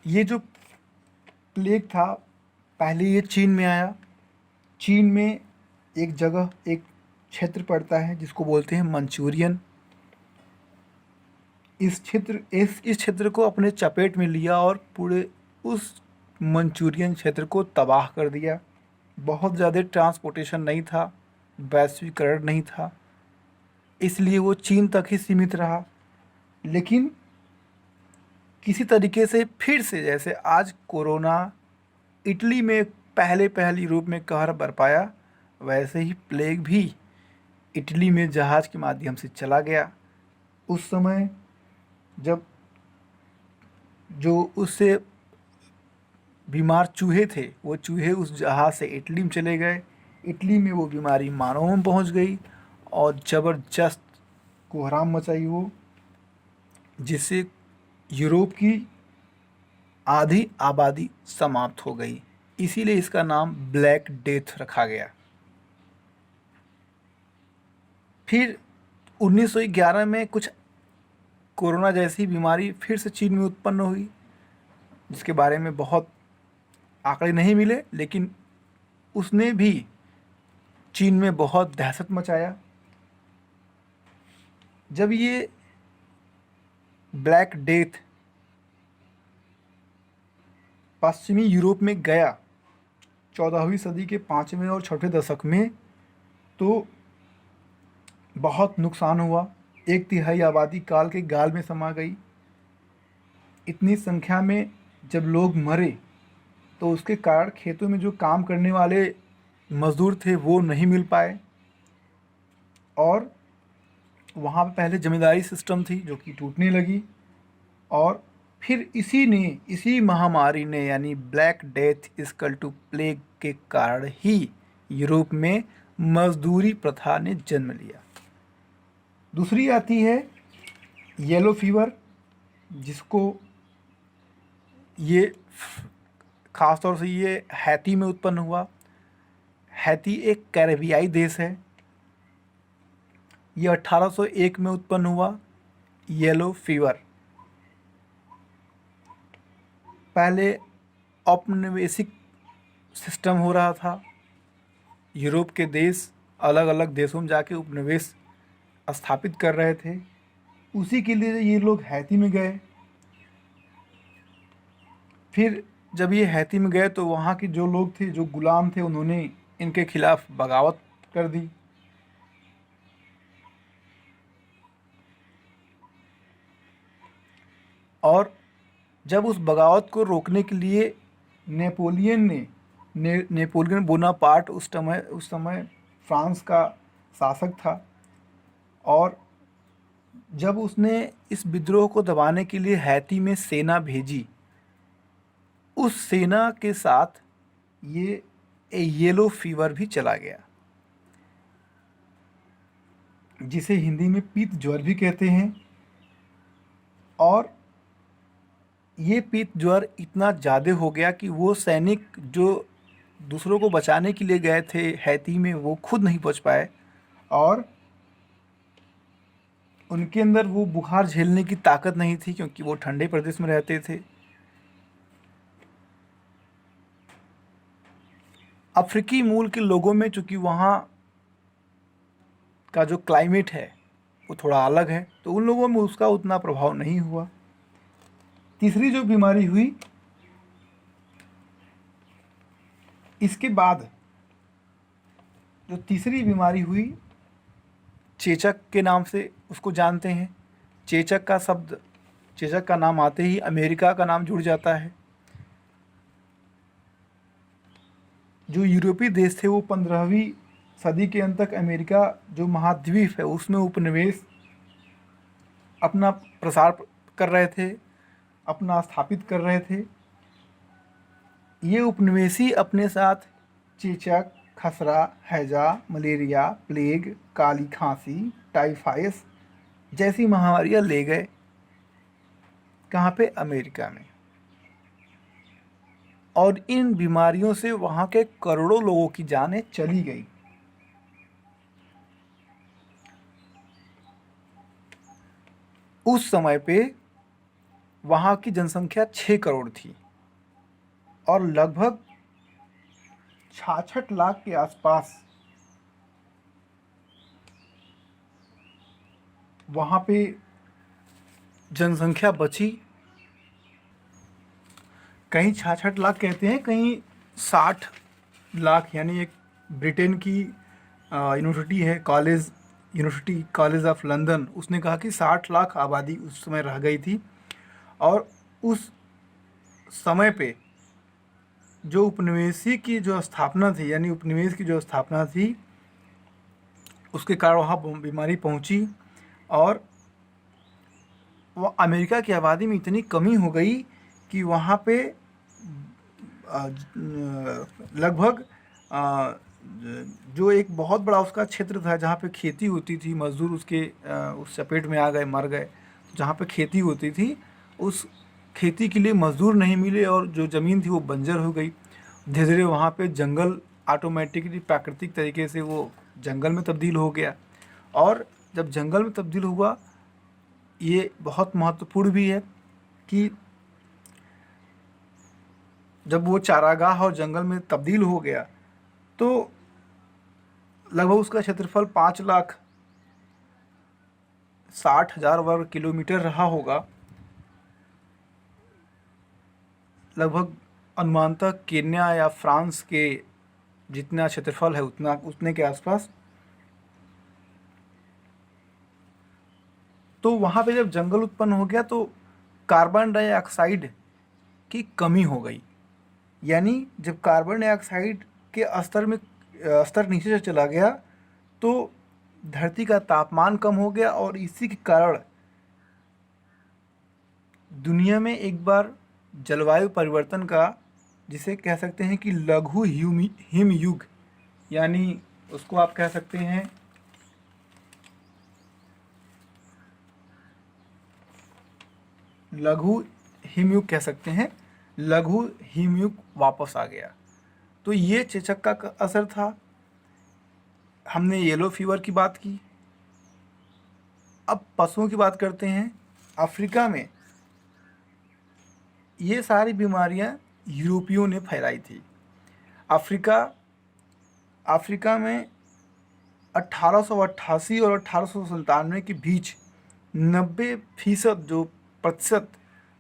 ये जो प्लेग था, पहले ये चीन में आया। चीन में एक जगह, एक क्षेत्र पड़ता है जिसको बोलते हैं मंचूरियन। इस क्षेत्र को अपने चपेट में लिया और पूरे उस मंचूरियन क्षेत्र को तबाह कर दिया। बहुत ज़्यादा ट्रांसपोर्टेशन नहीं था, वैश्वीकरण नहीं था, इसलिए वो चीन तक ही सीमित रहा। लेकिन किसी तरीके से फिर से, जैसे आज कोरोना इटली में पहली रूप में कहर बरपाया, वैसे ही प्लेग भी इटली में जहाज़ के माध्यम से चला गया। उस समय जब जो उससे बीमार चूहे थे, वो चूहे उस जहाज़ से इटली में चले गए। इटली में वो बीमारी मानवों में पहुंच गई और ज़बरदस्त कोहराम मचाई वो, जिससे यूरोप की आधी आबादी समाप्त हो गई। इसीलिए इसका नाम ब्लैक डेथ रखा गया। फिर 1911 में कुछ कोरोना जैसी बीमारी फिर से चीन में उत्पन्न हुई, जिसके बारे में बहुत आंकड़े नहीं मिले, लेकिन उसने भी चीन में बहुत दहशत मचाया। जब ये ब्लैक डेथ पश्चिमी यूरोप में गया 14वीं सदी के 5वें और 6वें दशक में, तो बहुत नुकसान हुआ। 1/3 आबादी काल के गाल में समा गई। इतनी संख्या में जब लोग मरे तो उसके कारण खेतों में जो काम करने वाले मज़दूर थे वो नहीं मिल पाए, और वहाँ पे पहले जमींदारी सिस्टम थी जो कि टूटने लगी। और फिर इसी महामारी ने, यानी black death equal to plague के कारण ही यूरोप में मजदूरी प्रथा ने जन्म लिया। दूसरी आती है येलो फीवर, जिसको ये ख़ास तौर से ये हैती में उत्पन्न हुआ। हैती एक कैरेबियाई देश है। ये 1801 में उत्पन्न हुआ येलो फीवर। पहले औपनिवेशिक सिस्टम हो रहा था। यूरोप के देश अलग अलग देशों में जाके उपनिवेश स्थापित कर रहे थे। उसी के लिए ये लोग हैती में गए। फिर जब ये हैती में गए तो वहाँ के जो लोग थे, जो गुलाम थे, उन्होंने इनके खिलाफ बगावत कर दी। और जब उस बगावत को रोकने के लिए नेपोलियन बोनापार्ट उस समय फ्रांस का शासक था, और जब उसने इस विद्रोह को दबाने के लिए हैती में सेना भेजी, उस सेना के साथ ये येलो फीवर भी चला गया, जिसे हिंदी में पीत ज्वर भी कहते हैं। और ये पीत ज्वर इतना ज़्यादा हो गया कि वो सैनिक जो दूसरों को बचाने के लिए गए थे हैती में, वो खुद नहीं बच पाए, और उनके अंदर वो बुखार झेलने की ताकत नहीं थी, क्योंकि वो ठंडे प्रदेश में रहते थे। अफ्रीकी मूल के लोगों में, चूँकि वहाँ का जो क्लाइमेट है वो थोड़ा अलग है, तो उन लोगों में उसका उतना प्रभाव नहीं हुआ। तीसरी जो बीमारी हुई, इसके बाद जो तीसरी बीमारी हुई, चेचक के नाम से उसको जानते हैं। चेचक का नाम आते ही अमेरिका का नाम जुड़ जाता है। जो यूरोपीय देश थे वो 15वीं सदी के अंत तक अमेरिका जो महाद्वीप है उसमें उपनिवेश अपना प्रसार कर रहे थे, अपना स्थापित कर रहे थे। ये उपनिवेशी अपने साथ चेचक, खसरा, हैजा, मलेरिया, प्लेग, काली खांसी, टाइफाइड जैसी महामारियां ले गए। कहाँ पे? अमेरिका में। और इन बीमारियों से वहाँ के करोड़ों लोगों की जानें चली गई। उस समय पे वहाँ की जनसंख्या 6 करोड़ थी और लगभग 66 लाख के आसपास वहाँ पे जनसंख्या बची। कहीं 66 लाख कहते हैं, कहीं 60 लाख, यानी एक ब्रिटेन की यूनिवर्सिटी है, यूनिवर्सिटी कॉलेज ऑफ लंदन, उसने कहा कि 60 लाख आबादी उस समय रह गई थी। और उस समय पे जो उपनिवेशी की जो स्थापना थी, यानी उपनिवेश की जो स्थापना थी, उसके कारण वहाँ बीमारी पहुँची और वह अमेरिका की आबादी में इतनी कमी हो गई कि वहाँ पे लगभग जो एक बहुत बड़ा उसका क्षेत्र था जहाँ पे खेती होती थी, मजदूर उसके उस चपेट में आ गए, मर गए। जहाँ पे खेती होती थी उस खेती के लिए मजदूर नहीं मिले और जो ज़मीन थी वो बंजर हो गई। धीरे धीरे वहाँ पे जंगल ऑटोमेटिकली प्राकृतिक तरीके से वो जंगल में तब्दील हो गया। और जब जंगल में तब्दील हुआ, ये बहुत महत्वपूर्ण भी है कि जब वो चारागाह और जंगल में तब्दील हो गया तो लगभग उसका क्षेत्रफल 5,60,000 वर्ग किलोमीटर रहा होगा। लगभग अनुमानतः केन्या या फ्रांस के जितना क्षेत्रफल है उतने के आसपास। तो वहाँ पे जब जंगल उत्पन्न हो गया तो कार्बन डाइऑक्साइड की कमी हो गई। यानी जब कार्बन डाइऑक्साइड के स्तर नीचे से चला गया तो धरती का तापमान कम हो गया और इसी के कारण दुनिया में एक बार जलवायु परिवर्तन का, जिसे कह सकते हैं कि लघु हिम युग, यानी उसको आप कह सकते हैं लघु हिमयुग कह सकते हैं, लघु हिमयुग वापस आ गया। तो ये चेचक का असर था। हमने येलो फीवर की बात की। अब पशुओं की बात करते हैं। अफ्रीका में ये सारी बीमारियां यूरोपियों ने फैलाई थी। अफ्रीका में 1888 और 1897 के बीच 90% जो प्रतिशत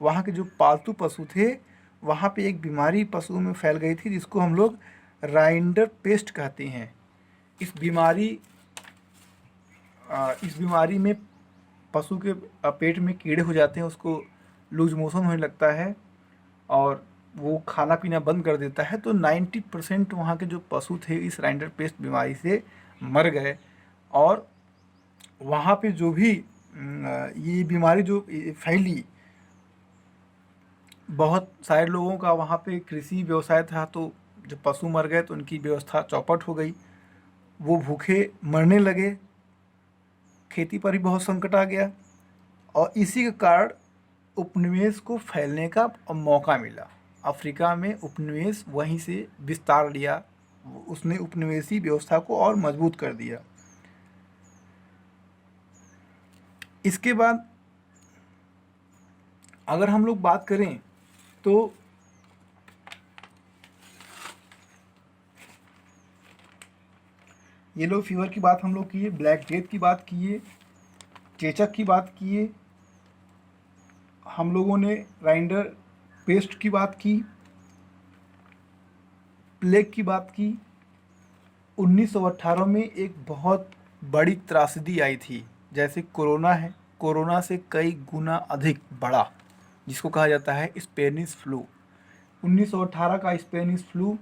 वहाँ के जो पालतू पशु थे, वहाँ पे एक बीमारी पशुओं में फैल गई थी जिसको हम लोग राइंडर पेस्ट कहते हैं। इस बीमारी में पशु के पेट में कीड़े हो जाते हैं, उसको लूज मोशन होने लगता है और वो खाना पीना बंद कर देता है। तो 90% वहाँ के जो पशु थे इस राइंडर पेस्ट बीमारी से मर गए। और वहाँ पे जो भी ये बीमारी जो फैली, बहुत सारे लोगों का वहाँ पे कृषि व्यवसाय था, तो जब पशु मर गए तो उनकी व्यवस्था चौपट हो गई, वो भूखे मरने लगे, खेती पर भी बहुत संकट आ गया और इसी के कारण उपनिवेश को फैलने का मौका मिला। अफ्रीका में उपनिवेश वहीं से विस्तार लिया, उसने उपनिवेशी व्यवस्था को और मजबूत कर दिया। इसके बाद अगर हम लोग बात करें तो येलो फीवर की बात हम लोग किए, ब्लैक डेथ की बात किए, चेचक की बात किए, हम लोगों ने राइंडर पेस्ट की बात की, प्लेग की बात की। 1918 में एक बहुत बड़ी त्रासदी आई थी, जैसे कोरोना है, कोरोना से कई गुना अधिक बड़ा, जिसको कहा जाता है स्पेनिश फ्लू। 1918 का स्पेनिश फ्लू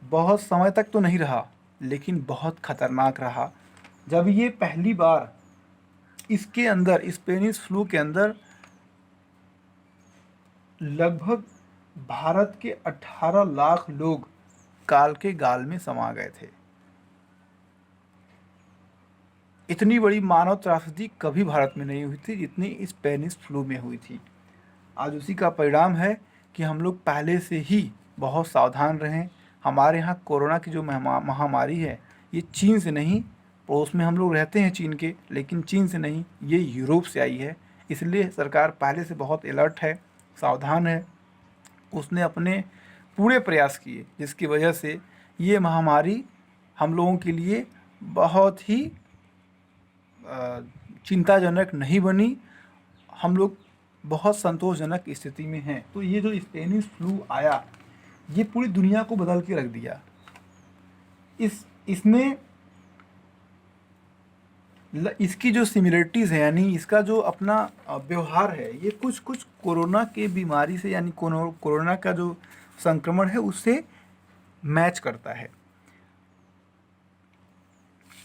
बहुत समय तक तो नहीं रहा, लेकिन बहुत खतरनाक रहा। जब ये पहली बार इसके अंदर, स्पेनिश फ्लू के अंदर लगभग भारत के 18 लाख लोग काल के गाल में समा गए थे। इतनी बड़ी मानव त्रासदी कभी भारत में नहीं हुई थी जितनी स्पेनिश फ्लू में हुई थी। आज उसी का परिणाम है कि हम लोग पहले से ही बहुत सावधान रहें। हमारे यहाँ कोरोना की जो महामारी है, ये चीन से नहीं, पड़ोस में हम लोग रहते हैं चीन के, लेकिन चीन से नहीं, ये यूरोप से आई है। इसलिए सरकार पहले से बहुत अलर्ट है, सावधान है। उसने अपने पूरे प्रयास किए, जिसकी वजह से ये महामारी हम लोगों के लिए बहुत ही चिंताजनक नहीं बनी। हम लोग बहुत संतोषजनक स्थिति में हैं। तो ये जो स्पेनिश फ्लू आया, ये पूरी दुनिया को बदल के रख दिया। इसमें इसकी जो सिमिलरिटीज़ है, यानी इसका जो अपना व्यवहार है, ये कुछ कुछ कोरोना के बीमारी से, यानी कोरोना का जो संक्रमण है उससे मैच करता है।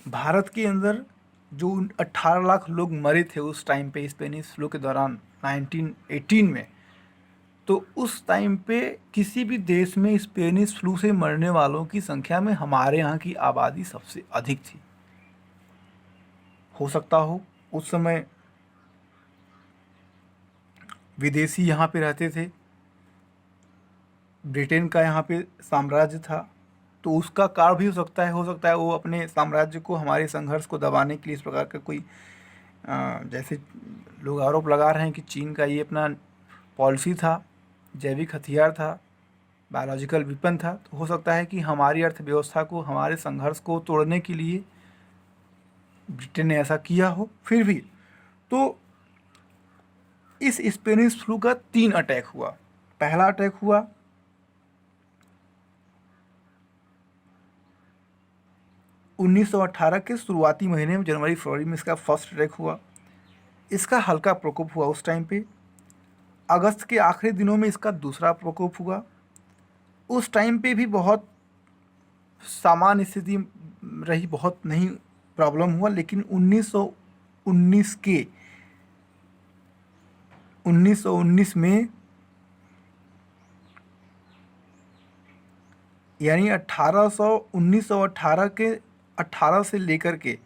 भारत के अंदर जो 18 लाख लोग मरे थे उस टाइम पे स्पेनिश फ्लू के दौरान 1918 में, तो उस टाइम पे किसी भी देश में स्पेनिश फ्लू से मरने वालों की संख्या में हमारे यहाँ की आबादी सबसे अधिक थी। हो सकता हो उस समय विदेशी यहाँ पे रहते थे, ब्रिटेन का यहाँ पे साम्राज्य था, तो उसका कारण भी हो सकता है वो अपने साम्राज्य को, हमारे संघर्ष को दबाने के लिए इस प्रकार का कोई जैसे लोग आरोप लगा रहे हैं कि चीन का ये अपना पॉलिसी था, जैविक हथियार था, बायोलॉजिकल वेपन था। तो हो सकता है कि हमारी अर्थव्यवस्था को, हमारे संघर्ष को तोड़ने के लिए ब्रिटेन ने ऐसा किया हो। फिर भी तो इस स्पेनिश फ्लू का 3 अटैक हुआ। पहला अटैक हुआ 1918 के शुरुआती महीने में, जनवरी फरवरी में इसका फर्स्ट अटैक हुआ। इसका हल्का प्रकोप हुआ उस टाइम पे। अगस्त के आखिरी दिनों में इसका दूसरा प्रकोप हुआ। उस टाइम पे भी बहुत सामान्य स्थिति रही, बहुत नहीं प्रॉब्लम हुआ। लेकिन 1919 में, यानी 1918 के 18 से लेकर के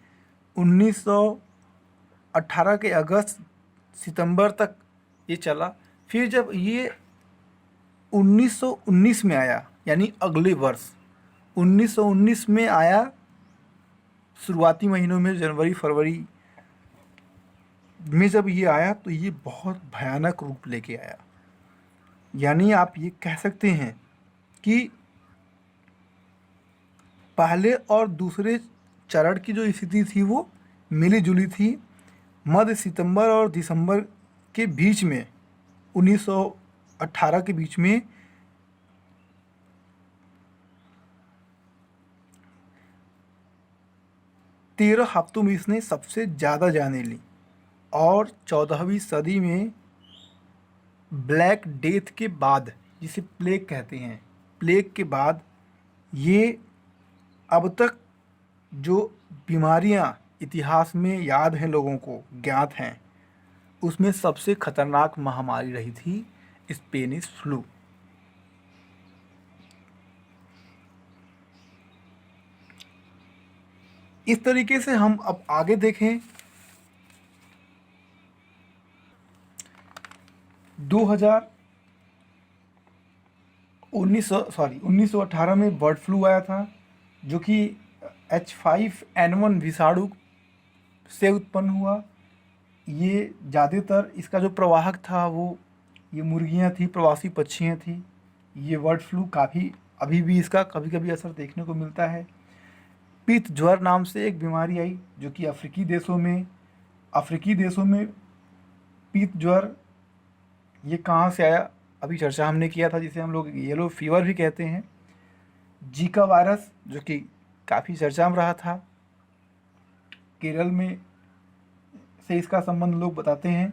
1918 के अगस्त सितंबर तक ये चला। फिर जब ये 1919 में आया, यानी अगले वर्ष 1919 में आया, शुरुआती महीनों में जनवरी फरवरी में जब ये आया, तो ये बहुत भयानक रूप लेके आया। यानी आप ये कह सकते हैं कि पहले और दूसरे चरण की जो स्थिति थी वो मिली जुली थी। मध्य सितंबर और दिसंबर के बीच में, 1918 के बीच में, तेरह हफ्तों में इसने सबसे ज़्यादा जानें ली। और 14वीं सदी में ब्लैक डेथ के बाद, जिसे प्लेग कहते हैं, प्लेग के बाद ये अब तक जो बीमारियां इतिहास में याद हैं, लोगों को ज्ञात हैं, उसमें सबसे खतरनाक महामारी रही थी स्पेनिश फ्लू। इस तरीके से हम अब आगे देखें, 1918 में बर्ड फ्लू आया था, जो कि H5N1 विषाणु से उत्पन्न हुआ। ये ज़्यादातर इसका जो प्रवाहक था वो ये मुर्गियां थी, प्रवासी पक्षियां थी। ये बर्ड फ्लू काफ़ी, अभी भी इसका कभी कभी असर देखने को मिलता है। पीत ज्वर नाम से एक बीमारी आई, जो कि अफ्रीकी देशों में पीत ज्वर, ये कहाँ से आया अभी चर्चा हमने किया था, जिसे हम लोग येलो फीवर भी कहते हैं। जीका वायरस, जो कि काफ़ी चर्चा में रहा था, केरल में से इसका संबंध लोग बताते हैं।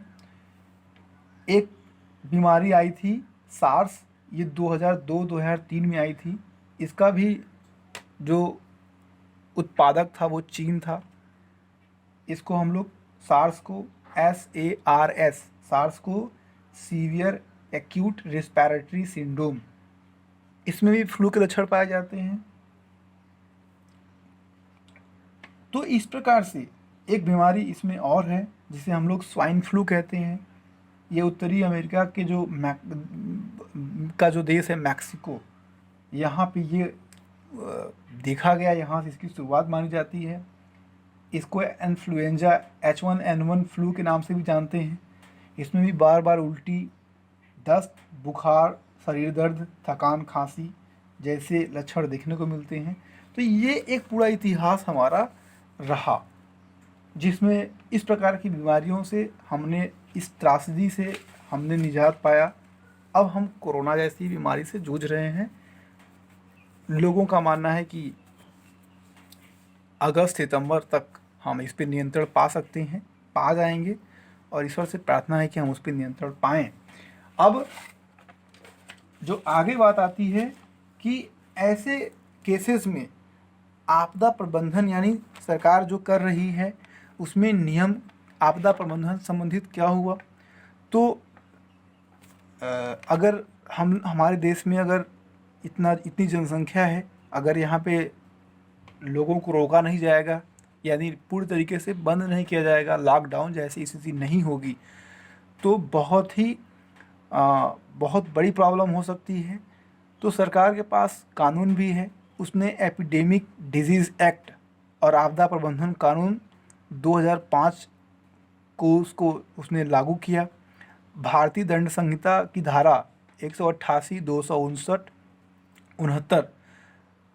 एक बीमारी आई थी सार्स, ये 2002-2003 में आई थी। इसका भी जो उत्पादक था वो चीन था। इसको हम लोग सार्स को सार्स को सीवियर एक्यूट रेस्पिरेटरी सिंड्रोम, इसमें भी फ्लू के लक्षण पाए जाते हैं। तो इस प्रकार से एक बीमारी इसमें और है, जिसे हम लोग स्वाइन फ्लू कहते हैं। ये उत्तरी अमेरिका के जो देश है मैक्सिको, यहाँ पे ये देखा गया, यहाँ से इसकी शुरुआत मानी जाती है। इसको इन्फ्लुएंजा H1N1 फ्लू के नाम से भी जानते हैं। इसमें भी बार बार उल्टी, दस्त, बुखार, शरीर दर्द, थकान, खांसी जैसे लक्षण देखने को मिलते हैं। तो ये एक पूरा इतिहास हमारा रहा, जिसमें इस प्रकार की बीमारियों से हमने, इस त्रासदी से हमने निजात पाया। अब हम कोरोना जैसी बीमारी से जूझ रहे हैं। लोगों का मानना है कि अगस्त सितंबर तक हम इस पर नियंत्रण पा सकते हैं, पा जाएंगे, और ईश्वर से प्रार्थना है कि हम उस पर नियंत्रण पाएँ। अब जो आगे बात आती है कि ऐसे केसेस में आपदा प्रबंधन यानी सरकार जो कर रही है उसमें नियम आपदा प्रबंधन संबंधित क्या हुआ। तो अगर हम हमारे देश में अगर इतनी जनसंख्या है, अगर यहाँ पे लोगों को रोका नहीं जाएगा, यानी पूरी तरीके से बंद नहीं किया जाएगा, लॉकडाउन जैसी स्थिति नहीं होगी, तो बहुत बड़ी प्रॉब्लम हो सकती है। तो सरकार के पास कानून भी है, उसने एपिडेमिक डिजीज़ एक्ट और आपदा प्रबंधन कानून 2005 को उसने लागू किया। भारतीय दंड संहिता की धारा 188, 259, 69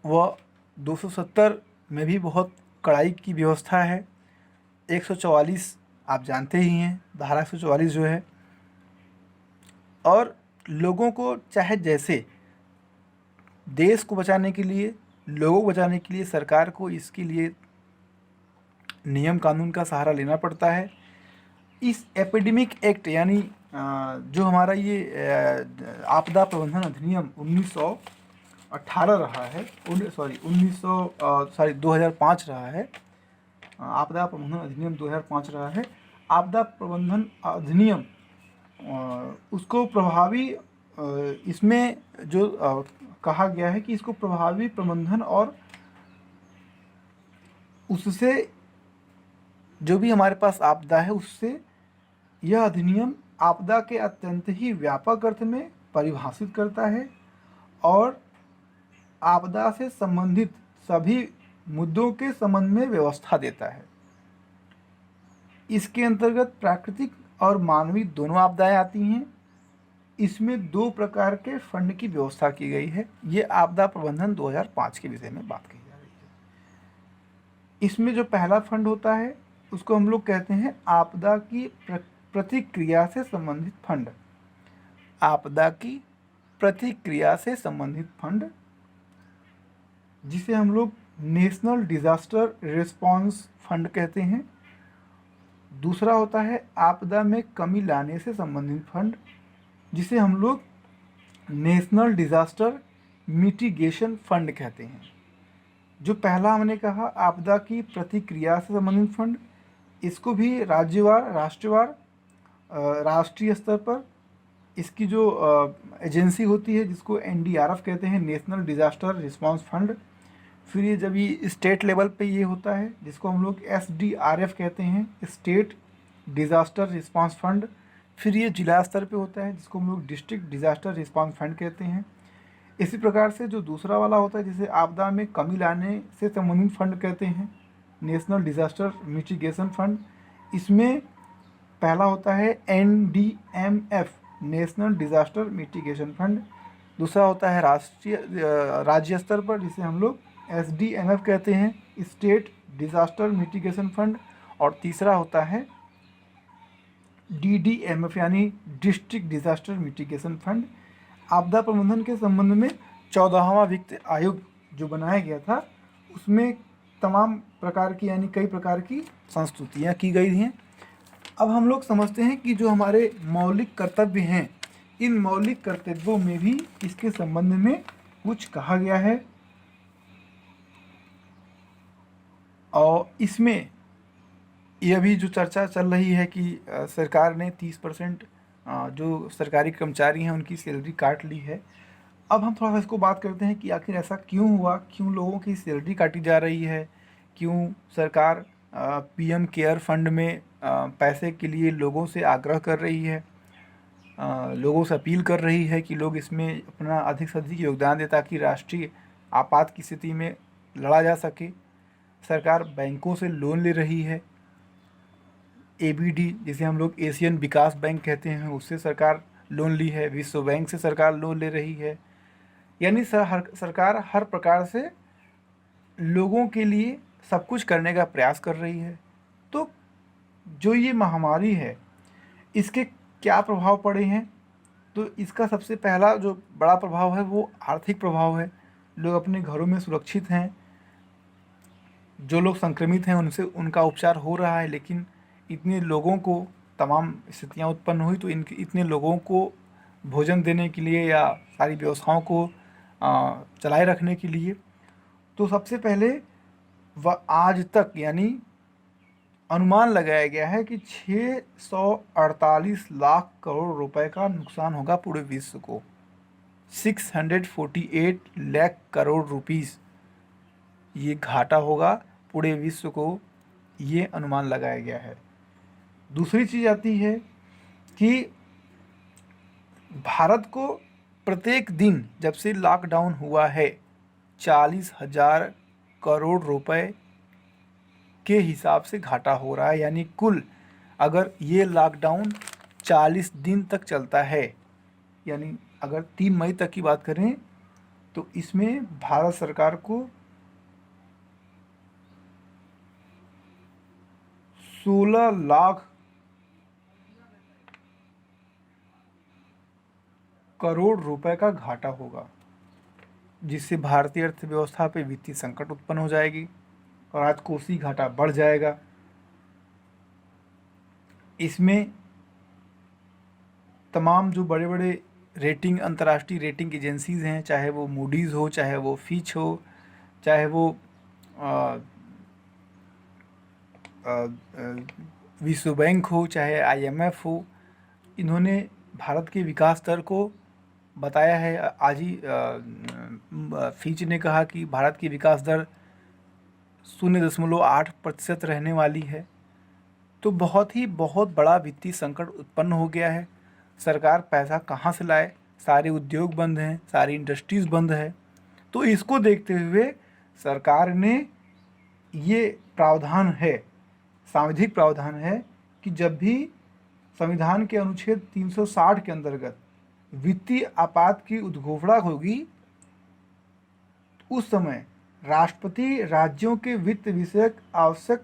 व 270 में भी बहुत कड़ाई की व्यवस्था है। 144 आप जानते ही हैं, धारा 144 जो है। और लोगों को चाहे जैसे देश को बचाने के लिए, लोगों को बचाने के लिए सरकार को इसके लिए नियम कानून का सहारा लेना पड़ता है। इस एपिडेमिक एक्ट यानी जो हमारा ये आपदा प्रबंधन अधिनियम 1918 रहा है, 2005 रहा है। आपदा प्रबंधन अधिनियम 2005 रहा है। आपदा प्रबंधन अधिनियम उसको प्रभावी इसमें जो कहा गया है कि इसको प्रभावी प्रबंधन और उससे जो भी हमारे पास आपदा है उससे यह अधिनियम आपदा के अत्यंत ही व्यापक अर्थ में परिभाषित करता है और आपदा से संबंधित सभी मुद्दों के संबंध में व्यवस्था देता है। इसके अंतर्गत प्राकृतिक और मानवीय दोनों आपदाएं आती हैं। इसमें 2 प्रकार के फंड की व्यवस्था की गई है। ये आपदा प्रबंधन 2005 के विषय में बात की जा रही है। इसमें जो पहला फंड होता है उसको हम लोग कहते हैं आपदा की प्रतिक्रिया से संबंधित फंड। आपदा की प्रतिक्रिया से संबंधित फंड, जिसे हम लोग नेशनल डिजास्टर रिस्पांस फंड कहते हैं। दूसरा होता है आपदा में कमी लाने से संबंधित फंड, जिसे हम लोग नेशनल डिजास्टर मिटिगेशन फंड कहते हैं। जो पहला हमने कहा आपदा की प्रतिक्रिया से संबंधित फंड, इसको भी राज्यवार, राष्ट्रवार, राष्ट्रीय स्तर पर इसकी जो एजेंसी होती है जिसको NDRF कहते हैं, नेशनल डिजास्टर रिस्पांस फंड। फिर ये जब ये स्टेट लेवल पे ये होता है जिसको हम लोग SDRF कहते हैं, स्टेट डिज़ास्टर रिस्पांस फंड। फिर ये जिला स्तर पे होता है जिसको हम लोग डिस्ट्रिक्ट डिज़ास्टर रिस्पांस फंड कहते हैं। इसी प्रकार से जो दूसरा वाला होता है जिसे आपदा में कमी लाने से संबंधित फंड कहते हैं, नेशनल डिज़ास्टर मिटिगेशन फंड। इसमें पहला होता है NDMF, national disaster mitigation fund. दूसरा होता है राज्य स्तर पर जिसे हम लोग SDMF कहते हैं, स्टेट डिज़ास्टर मिटिगेशन फंड। और तीसरा होता है DDMF यानी डिस्ट्रिक्ट डिज़ास्टर मिटिगेशन फंड। आपदा प्रबंधन के संबंध में 14वां वित्त आयोग जो बनाया गया था उसमें तमाम प्रकार की यानी कई प्रकार की संस्तुतियाँ की गई हैं। अब हम लोग समझते हैं कि जो हमारे मौलिक कर्तव्य हैं, इन मौलिक कर्तव्यों में भी इसके संबंध में कुछ कहा गया है। और इसमें यह भी जो चर्चा चल रही है कि सरकार ने 30% जो सरकारी कर्मचारी हैं उनकी सैलरी काट ली है। अब हम थोड़ा सा इसको बात करते हैं कि आखिर ऐसा क्यों हुआ, क्यों लोगों की सैलरी काटी जा रही है, क्यों सरकार PM केयर फंड में पैसे के लिए लोगों से आग्रह कर रही है, लोगों से अपील कर रही है कि लोग इसमें अपना अधिक से अधिक योगदान दें ताकि राष्ट्रीय आपात की स्थिति में लड़ा जा सके। सरकार बैंकों से लोन ले रही है, एबीडी जिसे हम लोग एशियन विकास बैंक कहते हैं, उससे सरकार लोन ली है, विश्व बैंक से सरकार लोन ले रही है। यानी सरकार हर प्रकार से लोगों के लिए सब कुछ करने का प्रयास कर रही है। तो जो ये महामारी है, इसके क्या प्रभाव पड़े हैं? तो इसका सबसे पहला जो बड़ा प्रभाव है वो आर्थिक प्रभाव है। लोग अपने घरों में सुरक्षित हैं, जो लोग संक्रमित हैं उनसे उनका उपचार हो रहा है, लेकिन इतने लोगों को तमाम स्थितियां उत्पन्न हुई, तो इतने लोगों को भोजन देने के लिए या सारी व्यवस्थाओं को चलाए रखने के लिए, तो सबसे पहले वह आज तक यानी अनुमान लगाया गया है कि 648 लाख करोड़ रुपए का नुकसान होगा पूरे विश्व को। 648 लाख करोड़ रुपीस ये घाटा होगा पूरे विश्व को, ये अनुमान लगाया गया है। दूसरी चीज़ आती है कि भारत को प्रत्येक दिन जब से लॉकडाउन हुआ है 40,000 करोड़ रुपए के हिसाब से घाटा हो रहा है। यानी कुल अगर ये लॉकडाउन 40 दिन तक चलता है, यानी अगर 3 मई तक की बात करें, तो इसमें भारत सरकार को 16 लाख करोड़ रुपए का घाटा होगा, जिससे भारतीय अर्थव्यवस्था पे वित्तीय संकट उत्पन्न हो जाएगी और आज कोसी घाटा बढ़ जाएगा। इसमें तमाम जो बड़े बड़े रेटिंग अंतर्राष्ट्रीय रेटिंग एजेंसीज़ हैं, चाहे वो मूडीज़ हो, चाहे वो फिच हो, चाहे वो विश्व बैंक हो, चाहे आईएमएफ हो, इन्होंने भारत के विकास दर को बताया है। आज ही फिच ने कहा कि भारत की विकास दर 0.8% रहने वाली है। तो बहुत बड़ा वित्तीय संकट उत्पन्न हो गया है। सरकार पैसा कहाँ से लाए? सारे उद्योग बंद हैं, सारी इंडस्ट्रीज़ बंद है। तो इसको देखते हुए सरकार ने ये प्रावधान है, सांविधिक प्रावधान है कि जब भी संविधान के अनुच्छेद 360 के अंतर्गत वित्तीय आपात की उद्घोषणा होगी, उस समय राष्ट्रपति राज्यों के वित्त विषयक आवश्यक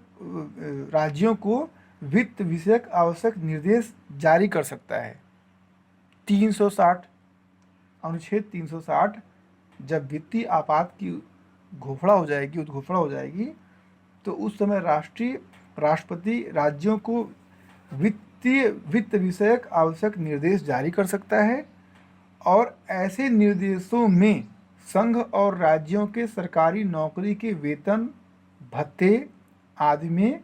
निर्देश जारी कर सकता है। 360 अनुच्छेद 360 जब वित्तीय आपात की उद्घोषणा हो जाएगी, तो उस समय राष्ट्रपति राज्यों को वित्त विषयक आवश्यक निर्देश जारी कर सकता है और ऐसे निर्देशों में संघ और राज्यों के सरकारी नौकरी के वेतन, भत्ते आदि में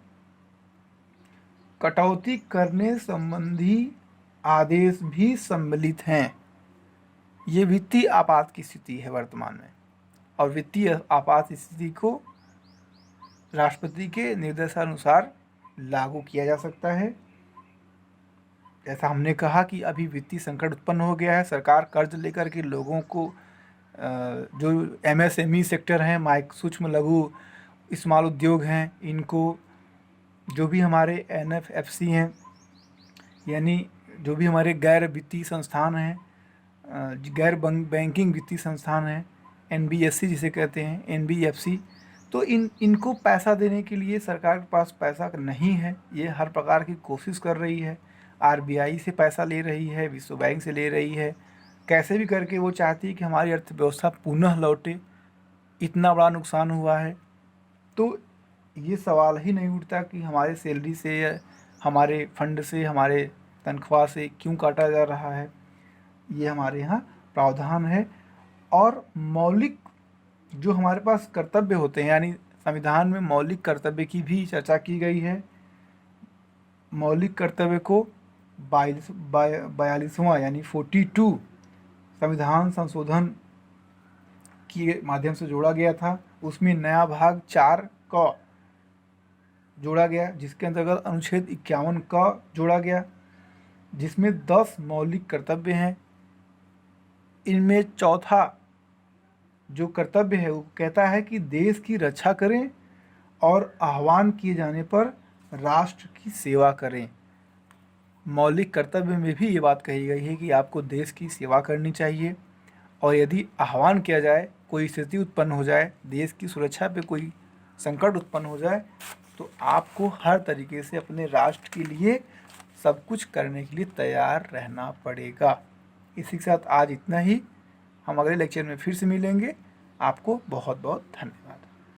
कटौती करने संबंधी आदेश भी सम्मिलित हैं। ये वित्तीय आपात की स्थिति है वर्तमान में, और वित्तीय आपात स्थिति को राष्ट्रपति के निर्देशानुसार लागू किया जा सकता है। जैसा हमने कहा कि अभी वित्तीय संकट उत्पन्न हो गया है, सरकार कर्ज लेकर के लोगों को जो एमएसएमई सेक्टर हैं, सूक्ष्म लघु स्मॉल उद्योग हैं, इनको जो भी हमारे एनएफएफसी हैं, यानी जो भी हमारे गैर वित्तीय संस्थान हैं, गैर बैंकिंग वित्तीय संस्थान हैं, एनबीएफसी जिसे कहते हैं, एनबीएफसी, तो इनको पैसा देने के लिए सरकार के पास पैसा नहीं है। ये हर प्रकार की कोशिश कर रही है, आरबीआई से पैसा ले रही है, विश्व बैंक से ले रही है, कैसे भी करके वो चाहती है कि हमारी अर्थव्यवस्था पुनः लौटे। इतना बड़ा नुकसान हुआ है, तो ये सवाल ही नहीं उठता कि हमारे सैलरी से, हमारे फंड से, हमारे तनख्वाह से क्यों काटा जा रहा है। ये हमारे यहाँ प्रावधान है। और मौलिक जो हमारे पास कर्तव्य होते हैं, यानी संविधान में मौलिक कर्तव्य की भी चर्चा की गई है। मौलिक कर्तव्य को 42वां यानी 42 संविधान संशोधन के माध्यम से जोड़ा गया था। उसमें नया भाग 4 का जोड़ा गया, जिसके अंतर्गत अनुच्छेद 51 का जोड़ा गया, जिसमें 10 मौलिक कर्तव्य हैं। इनमें चौथा जो कर्तव्य है वो कहता है कि देश की रक्षा करें और आह्वान किए जाने पर राष्ट्र की सेवा करें। मौलिक कर्तव्य में भी ये बात कही गई है कि आपको देश की सेवा करनी चाहिए, और यदि आह्वान किया जाए, कोई स्थिति उत्पन्न हो जाए, देश की सुरक्षा पे कोई संकट उत्पन्न हो जाए, तो आपको हर तरीके से अपने राष्ट्र के लिए सब कुछ करने के लिए तैयार रहना पड़ेगा। इसी के साथ आज इतना ही। हम अगले लेक्चर में फिर से मिलेंगे। आपको बहुत बहुत धन्यवाद।